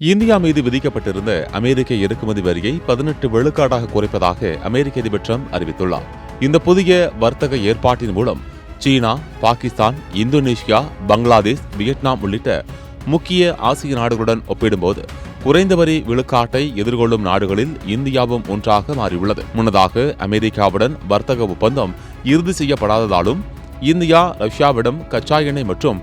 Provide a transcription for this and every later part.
India மீது விதிக்கப்பட்டிருந்த அமெரிக்க இறக்குமதி வரியை 18 விழுக்காடாக குறைப்பதாக அமெரிக்க அதிபர் ட்ரம்ப் அறிவித்துள்ளார். இந்த புதிய வர்த்தக ஏற்பாட்டின் மூலம் சீனா, பாகிஸ்தான், இந்தோனேஷியா, பங்களாதேஷ், வியட்நாம் உள்ளிட்ட முக்கிய ஆசிய நாடுகளுடன் ஒப்பிடும்போது குறைந்த வரி விழுக்காட்டை எதிர்கொள்ளும் நாடுகளில் இந்தியாவும் ஒன்றாக மாறியுள்ளது. முன்னதாக அமெரிக்காவுடன் வர்த்தக ஒப்பந்தம் இறுதி செய்யப்படாததாலும் இந்தியா ரஷ்யாவிடம் கச்சா எண்ணெய் மற்றும்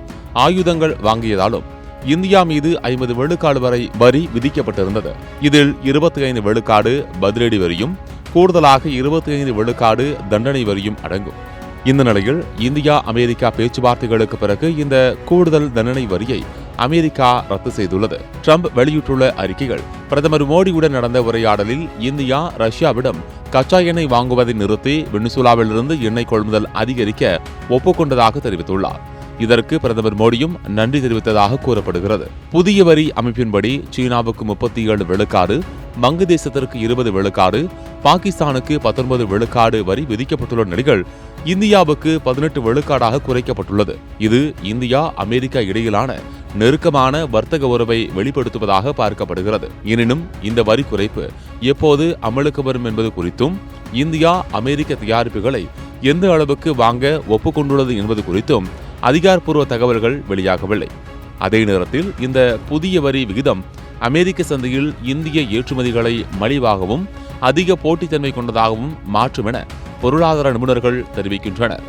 ஆயுதங்கள் வாங்கியதாலும் இந்தியா மீது 50 விழுக்காடு வரை வரி விதிக்கப்பட்டிருந்தது. இதில் 25 விழுக்காடு பதிலடி வரியும் கூடுதலாக 25 விழுக்காடு தண்டனை வரியும் அடங்கும். இந்த நிலையில் இந்தியா அமெரிக்கா பேச்சுவார்த்தைகளுக்கு பிறகு இந்த கூடுதல் தண்டனை வரியை அமெரிக்கா ரத்து செய்துள்ளது. ட்ரம்ப் வெளியிட்டுள்ள அறிக்கைகள் பிரதமர் மோடியுடன் நடந்த உரையாடலில் இந்தியா ரஷ்யாவிடம் கச்சா எண்ணெய் வாங்குவதை நிறுத்தி வெனிசுலாவிலிருந்து எண்ணெய் கொள்முதல் அதிகரிக்க ஒப்புக்கொண்டதாக தெரிவித்துள்ளார். இதற்கு பிரதமர் மோடியும் நன்றி தெரிவித்ததாக கூறப்படுகிறது. புதிய வரி அமைப்பின்படி சீனாவுக்கு 37 விழுக்காடு, வங்கதேசத்திற்கு 20 விழுக்காடு, பாகிஸ்தானுக்கு 19 விழுக்காடு வரி விதிக்கப்பட்டுள்ள நிலையில் இந்தியாவுக்கு 18 விழுக்காடாக குறைக்கப்பட்டுள்ளது. இது இந்தியா அமெரிக்கா இடையிலான நெருக்கமான வர்த்தக உறவை வெளிப்படுத்துவதாக பார்க்கப்படுகிறது. எனினும் இந்த வரி குறைப்பு எப்போது அமலுக்கு வரும் என்பது குறித்தும் இந்தியா அமெரிக்க தயாரிப்புகளை எந்த அளவுக்கு வாங்க ஒப்புக்கொண்டுள்ளது என்பது குறித்தும் அதிகாரப்பூர்வ தகவல்கள் வெளியாகவில்லை. அதே நேரத்தில் இந்த புதிய வரி விகிதம் அமெரிக்க சந்தையில் இந்திய ஏற்றுமதிகளை மலிவாகவும் அதிக போட்டித்தன்மை கொண்டதாகவும் மாற்றும் என பொருளாதார நிபுணர்கள் தெரிவிக்கின்றனர்.